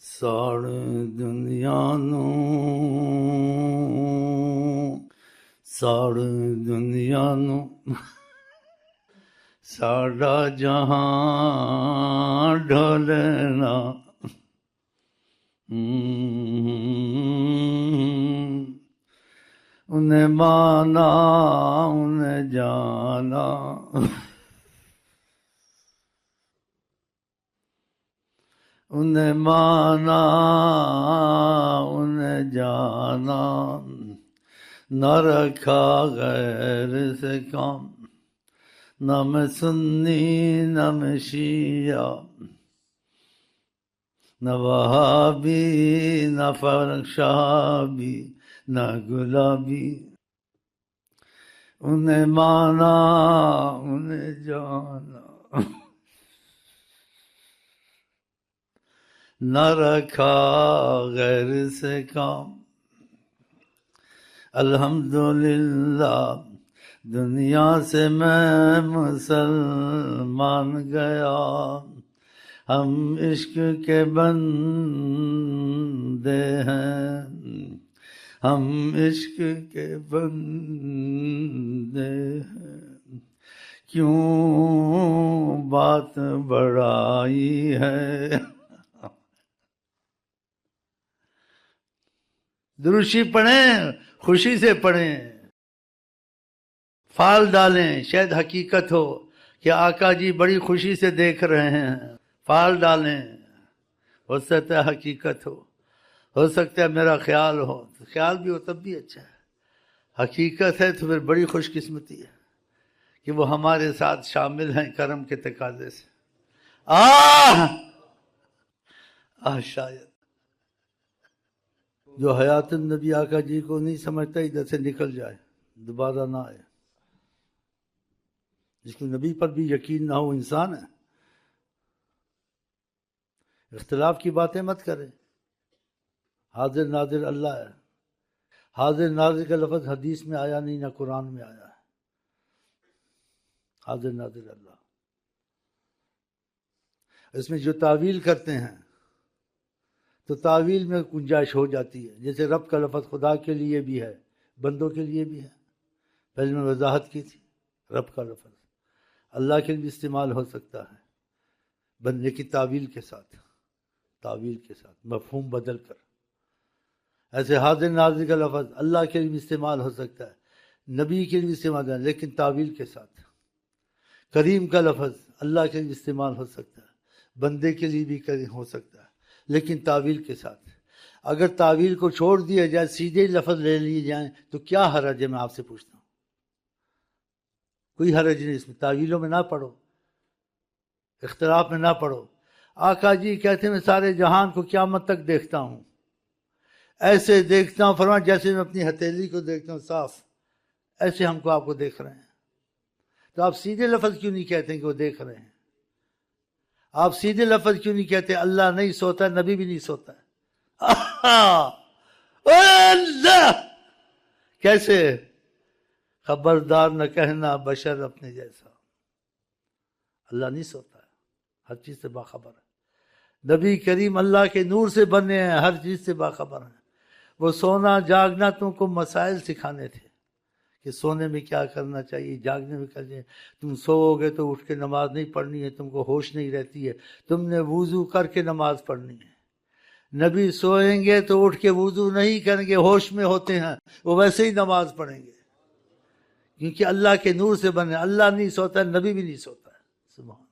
ਸਾਰੀ ਦੁਨੀਆ ਨੂੰ ਸਾਡਾ ਜਹਾਂ ਢਲਣਾ ਉਹਨੇ ਮਾਨਾ ਉਹਨੇ ਜਾਣਾ انہیں مانا انہیں جانا نہ رکھا غیر سے کام نہ میں سنی نہ میں شیعہ نہ وہابی نہ فرق شہابی نہ گلابی انہیں مانا انہیں جانا نہ رکھا غیر سے کام الحمدللہ دنیا سے میں مسلمان گیا ہم عشق کے بندے ہیں ہم عشق کے بندے ہیں کیوں بات بڑائی ہے دروشی پڑھیں خوشی سے پڑھیں فال ڈالیں شاید حقیقت ہو کہ آقا جی بڑی خوشی سے دیکھ رہے ہیں فال ڈالیں ہو سکتا ہے حقیقت ہو سکتا ہے میرا خیال ہو خیال بھی ہو تب بھی اچھا ہے حقیقت ہے تو پھر بڑی خوش قسمتی ہے کہ وہ ہمارے ساتھ شامل ہیں کرم کے تقاضے سے شاید جو حیات النبی آقا جی کو نہیں سمجھتا ادھر سے نکل جائے دوبارہ نہ آئے جس کو نبی پر بھی یقین نہ ہو انسان ہے اختلاف کی باتیں مت کرے حاضر ناظر اللہ ہے حاضر ناظر کا لفظ حدیث میں آیا نہیں نہ قرآن میں آیا ہے حاضر ناظر اللہ اس میں جو تعویل کرتے ہیں تو تعویل میں گنجائش ہو جاتی ہے جیسے رب کا لفظ خدا کے لیے بھی ہے بندوں کے لیے بھی ہے پہلے میں وضاحت کی تھی رب کا لفظ اللہ کے لیے استعمال ہو سکتا ہے بندے کی تعویل کے ساتھ مفہوم بدل کر ایسے حاضر ناظر کا لفظ اللہ کے لیے بھی استعمال ہو سکتا ہے نبی کے لیے بھی استعمال ہے لیکن تعویل کے ساتھ کریم کا لفظ اللہ کے لیے استعمال ہو سکتا ہے بندے کے لیے بھی ہو سکتا ہے لیکن تعویل کے ساتھ اگر تعویل کو چھوڑ دیا جائے سیدھے لفظ لے لیے جائیں تو کیا حرج ہے میں آپ سے پوچھتا ہوں کوئی حرج نہیں اس میں تعویلوں میں نہ پڑھو اختلاف میں نہ پڑھو آقا جی کہتے ہیں میں سارے جہان کو قیامت تک دیکھتا ہوں ایسے دیکھتا ہوں فرمایا جیسے میں اپنی ہتھیلی کو دیکھتا ہوں صاف ایسے ہم کو آپ کو دیکھ رہے ہیں تو آپ سیدھے لفظ کیوں نہیں کہتے ہیں کہ وہ دیکھ رہے ہیں آپ سیدھے لفظ کیوں نہیں کہتے اللہ نہیں سوتا نبی بھی نہیں سوتا اللہ کیسے خبردار نہ کہنا بشر اپنے جیسا اللہ نہیں سوتا ہے ہر چیز سے باخبر ہے نبی کریم اللہ کے نور سے بنے ہیں ہر چیز سے باخبر ہیں وہ سونا جاگنا تم کو مسائل سکھانے تھے کہ سونے میں کیا کرنا چاہیے جاگنے میں کیا چاہیے تم سو گے تو اٹھ کے نماز نہیں پڑھنی ہے تم کو ہوش نہیں رہتی ہے تم نے وضو کر کے نماز پڑھنی ہے نبی سوئیں گے تو اٹھ کے وضو نہیں کریں گے ہوش میں ہوتے ہیں وہ ویسے ہی نماز پڑھیں گے کیونکہ اللہ کے نور سے بنے اللہ نہیں سوتا نبی بھی نہیں سوتا ہے سبحان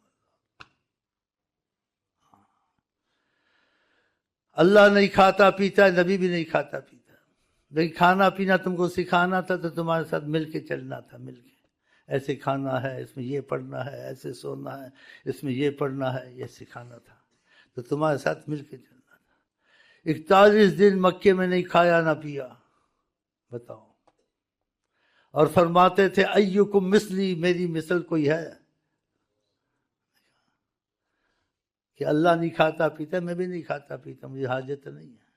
اللہ نہیں کھاتا پیتا نبی بھی نہیں کھاتا پیتا لیکن کھانا پینا تم کو سکھانا تھا تو تمہارے ساتھ مل کے چلنا تھا مل کے ایسے کھانا ہے اس میں یہ پڑھنا ہے ایسے سونا ہے اس میں یہ پڑھنا ہے یہ سکھانا تھا تو تمہارے ساتھ مل کے چلنا تھا 41 دن مکے میں نہیں کھایا نہ پیا بتاؤ اور فرماتے تھے ایکم مثلی میری مثل کوئی ہے کہ اللہ نہیں کھاتا پیتا میں بھی نہیں کھاتا پیتا مجھے حاجت نہیں ہے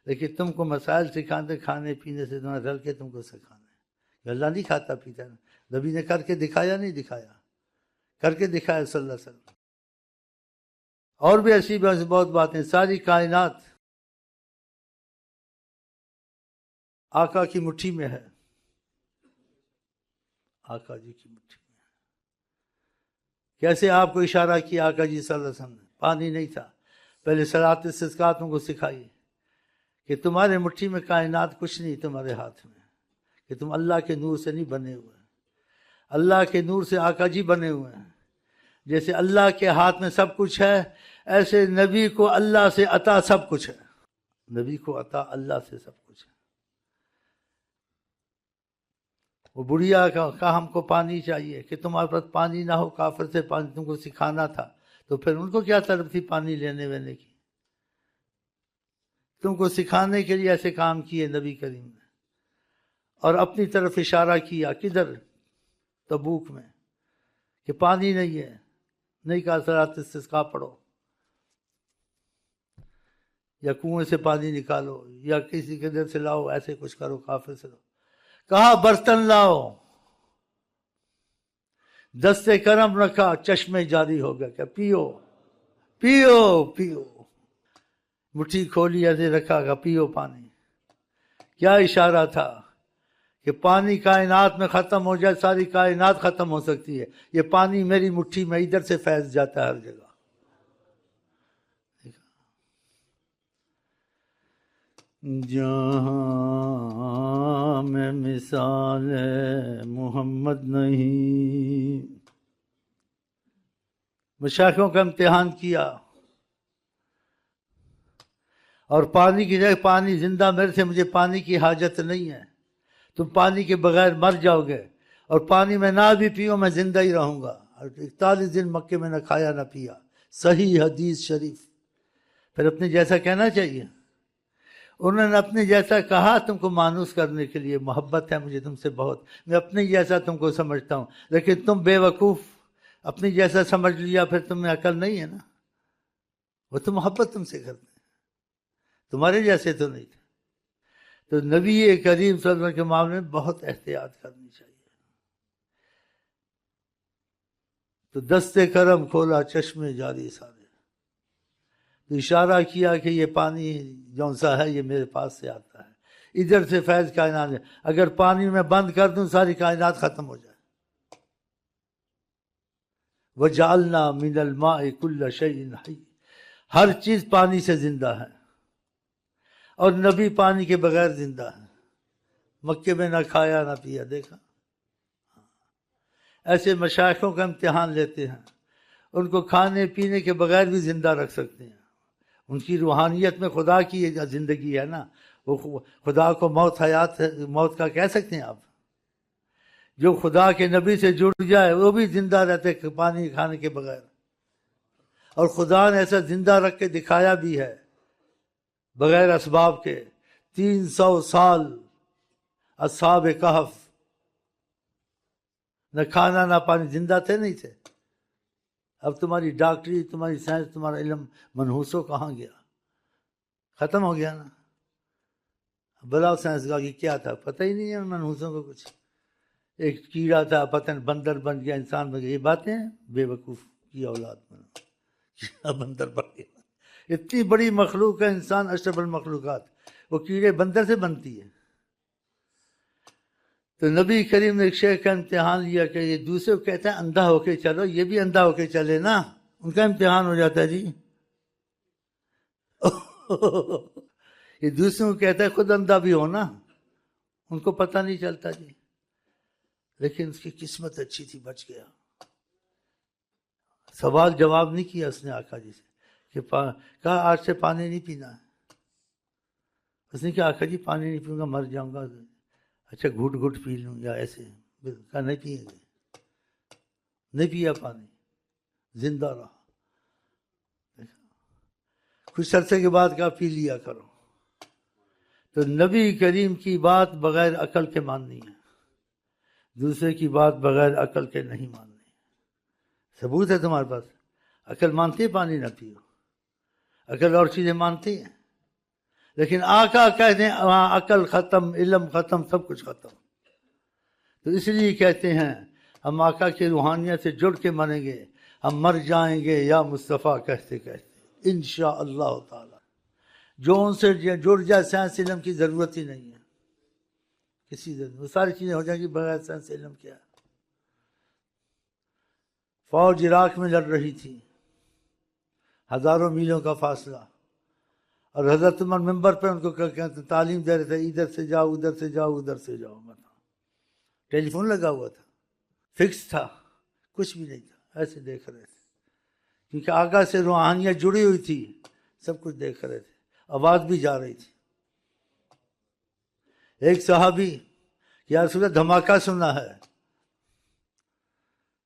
لیکن تم کو مسائل سکھاتے کھانے پینے سے تمہیں رل کے تم کو سکھانا ہے کہ اللہ نہیں کھاتا پیتا نبی نے کر کے دکھایا نہیں دکھایا کر کے دکھایا صلی اللہ علیہ وسلم اور بھی ایسی بہت باتیں. ساری کائنات آقا کی مٹھی میں ہے، آقا جی کی مٹھی میں. کیسے آپ کو اشارہ کیا آقا جی صلی اللہ علیہ وسلم نے؟ پانی نہیں تھا. پہلے صلاۃ استسقاء تم کو سکھائی کہ تمہارے مٹھی میں کائنات کچھ نہیں تمہارے ہاتھ میں، کہ تم اللہ کے نور سے نہیں بنے ہوئے، اللہ کے نور سے آقا جی بنے ہوئے ہیں. جیسے اللہ کے ہاتھ میں سب کچھ ہے، ایسے نبی کو اللہ سے عطا سب کچھ ہے. نبی کو عطا اللہ سے سب کچھ ہے. وہ بڑھیا کا ہم کو پانی چاہیے کہ تمہارے پاس پانی نہ ہو، کافر سے پانی تم کو سکھانا تھا، تو پھر ان کو کیا طلب تھی پانی لینے وینے کی؟ تم کو سکھانے کے لیے ایسے کام کیے نبی کریم نے. اور اپنی طرف اشارہ کیا کدھر؟ تبوک میں، کہ پانی نہیں ہے. نہیں کہا صلاۃ استسقاء پڑھو یا کنویں سے پانی نکالو یا کسی کے در سے لاؤ، ایسے کچھ کرو، کافر سے لاؤ. کہا برتن لاؤ، دستے کرم رکھا، چشمے جاری ہو گیا، کہ پیو پیو پیو. مٹھی کھولی ایسے رکھا کہ پیو پانی. کیا اشارہ تھا کہ پانی کائنات میں ختم ہو جائے ساری کائنات ختم ہو سکتی ہے. یہ پانی میری مٹھی میں ادھر سے پھیل جاتا ہے ہر جگہ. جہاں میں مثال محمد نہیں. مشائخوں کا امتحان کیا، اور پانی کی جگہ پانی زندہ میرے سے مجھے پانی کی حاجت نہیں ہے. تم پانی کے بغیر مر جاؤ گے، اور پانی میں نہ بھی پیو میں زندہ ہی رہوں گا. 41 دن مکے میں نہ کھایا نہ پیا. صحیح حدیث شریف. پھر اپنے جیسا کہنا چاہیے. انہوں نے اپنے جیسا کہا تم کو مانوس کرنے کے لیے. محبت ہے مجھے تم سے بہت، میں اپنے جیسا تم کو سمجھتا ہوں. لیکن تم بے وقوف اپنی جیسا سمجھ لیا، پھر تم میں عقل نہیں ہے نا. وہ تو محبت تم سے کرتے ہیں، تمہارے جیسے تو نہیں تھے. تو نبی کریم صلی اللہ علیہ وسلم کے معاملے میں بہت احتیاط کرنی چاہیے. تو دستے کرم کھولا، چشمے جاری سارے. تو اشارہ کیا کہ یہ پانی جون سا ہے یہ میرے پاس سے آتا ہے، ادھر سے فیض کائنات ہے. اگر پانی میں بند کر دوں ساری کائنات ختم ہو جائے. وَجَعَلْنَا مِنَ الْمَاءِ كُلَّ شَيْءٍ حَيٍّ. ہر چیز پانی سے زندہ ہے، اور نبی پانی کے بغیر زندہ ہے. مکے میں نہ کھایا نہ پیا. دیکھا ایسے مشائخوں کا امتحان لیتے ہیں. ان کو کھانے پینے کے بغیر بھی زندہ رکھ سکتے ہیں. ان کی روحانیت میں خدا کی زندگی ہے نا. وہ خدا کو موت کا کہہ سکتے ہیں آپ. جو خدا کے نبی سے جڑ جائے وہ بھی زندہ رہتے پانی کھانے کے بغیر. اور خدا نے ایسا زندہ رکھ کے دکھایا بھی ہے بغیر اسباب کے. 300 سال اصحاب کہف نہ کھانا نہ پانی، زندہ تھے نہیں تھے. اب تمہاری ڈاکٹری، تمہاری سائنس، تمہارا علم منحوسوں کہاں گیا؟ ختم ہو گیا نا. بلاؤ سائنس کا کہ کیا تھا پتہ ہی نہیں ہے منحوسوں کو کچھ. ایک کیڑا تھا پتہ نہیں بندر بن گیا، انسان بن گیا. یہ باتیں ہیں بے وقوف کی اولاد بنا، بندر بن گیا. اتنی بڑی مخلوق ہے انسان، اشرف المخلوقات، وہ کیڑے بندر سے بنتی ہے. تو نبی کریم نے ایک شیخ کا امتحان لیا کہ یہ دوسرے کو کہتا ہے اندھا ہو کے چلو، یہ بھی اندھا ہو کے چلے نا. ان کا امتحان ہو جاتا ہے جی. یہ دوسروں کو کہتا ہے خود اندھا بھی ہو نا. ان کو پتہ نہیں چلتا جی. لیکن اس کی قسمت اچھی تھی، بچ گیا. سوال جواب نہیں کیا اس نے آقا جی سے کہ کہا آج سے پانی نہیں پینا ہے. اس نے کہا آقا جی پانی نہیں پیوں گا مر جاؤں گا. اچھا گھٹ گھٹ پی لوں یا ایسے؟ کہا نہیں پیئیں گے. نہیں پیا پانی، زندہ رہا. کچھ عرصے کے بعد کہا پی لیا کرو. تو نبی کریم کی بات بغیر عقل کے ماننی ہے، دوسرے کی بات بغیر عقل کے نہیں ماننی. ثبوت ہے تمہارے پاس؟ عقل مانتی ہے پانی نہ پیو، عقل اور چیزیں مانتی ہیں. لیکن آقا کہتے ہیں وہاں عقل ختم، علم ختم، سب کچھ ختم. تو اس لیے کہتے ہیں ہم آقا کی روحانیت سے جڑ کے مریں گے. ہم مر جائیں گے یا مصطفیٰ کہتے کہتے انشاءاللہ تعالی. جو ان سے جڑ جائے سائنس علم کی ضرورت ہی نہیں ہے کسی ضرورت. وہ ساری چیزیں ہو جائیں گی بغیر سائنس علم کیا. فوج عراق میں لڑ رہی تھی، ہزاروں میلوں کا فاصلہ، اور حضرت عمر ممبر پہ ان کو تعلیم دے رہے تھے، ادھر سے جاؤ ادھر سے جاؤ ادھر سے جاؤ. ٹیلی فون لگا ہوا تھا، فکس تھا، کچھ بھی نہیں تھا، ایسے دیکھ رہے تھے کیونکہ آقا سے روحانیت جڑی ہوئی تھی. سب کچھ دیکھ رہے تھے، آواز بھی جا رہی تھی. ایک صحابی یا رسول اللہ دھماکہ سنا ہے.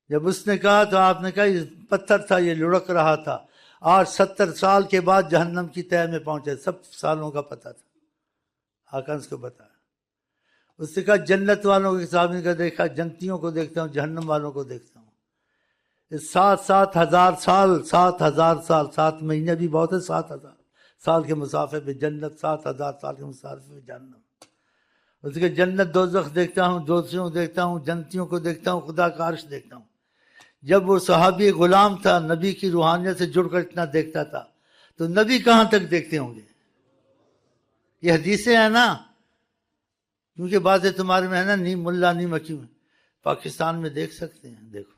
جب اس نے کہا تو آپ نے کہا یہ پتھر تھا، یہ لڑک رہا تھا. آج 70 سال کے بعد جہنم کی تہہ میں پہنچے. سب سالوں کا پتہ تھا، آقا نے اس کو بتایا. اس نے کہا جنت والوں کے صحابی کا دیکھا، جنتیوں کو دیکھتا ہوں، جہنم والوں کو دیکھتا ہوں. 7,000 سال 7,000 سال 7 مہینے بھی بہت ہے. 7,000 سال کے مسافے پہ جنت، 7,000 سال کے مسافے پہ جہنم. اس کے جنت دوزخ دیکھتا ہوں، دوزخوں دیکھتا ہوں، جنتیوں کو دیکھتا ہوں، خدا کا عرش دیکھتا ہوں. جب وہ صحابی غلام تھا، نبی کی روحانیت سے جڑ کر اتنا دیکھتا تھا، تو نبی کہاں تک دیکھتے ہوں گے؟ یہ حدیثیں ہیں نا، کیونکہ باتیں تمہارے میں ہے نا، نیم ملا نیم حکیم. پاکستان میں دیکھ سکتے ہیں. دیکھو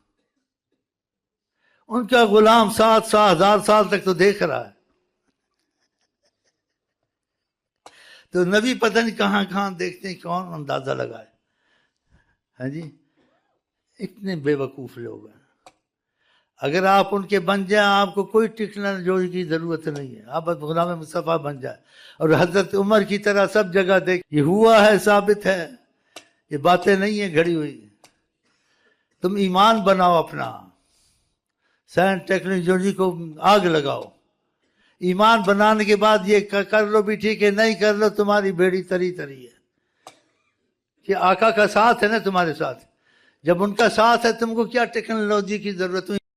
ان کا غلام 7,000 سال تک تو دیکھ رہا ہے، تو نبی پتہ نہیں کہاں کہاں دیکھتے ہیں، کون اندازہ لگائے. ہاں جی، اتنے بے وقوف لوگ ہیں. اگر آپ ان کے بن جائیں، آپ کو کوئی ٹیکنالوجی کی ضرورت نہیں ہے. آپ غلام مصطفیٰ بن جائیں اور حضرت عمر کی طرح سب جگہ دیکھ. یہ ہوا ہے، ثابت ہے، یہ باتیں نہیں ہیں گھڑی ہوئی. تم ایمان بناؤ اپنا، سائنس ٹیکنالوجی کو آگ لگاؤ. ایمان بنانے کے بعد یہ کر لو بھی ٹھیک ہے، نہیں کر لو تمہاری بیڑی تری تری ہے. کہ آقا کا ساتھ ہے نا تمہارے ساتھ. جب ان کا ساتھ ہے، تم کو کیا ٹیکنالوجی کی ضرورت ہوئی؟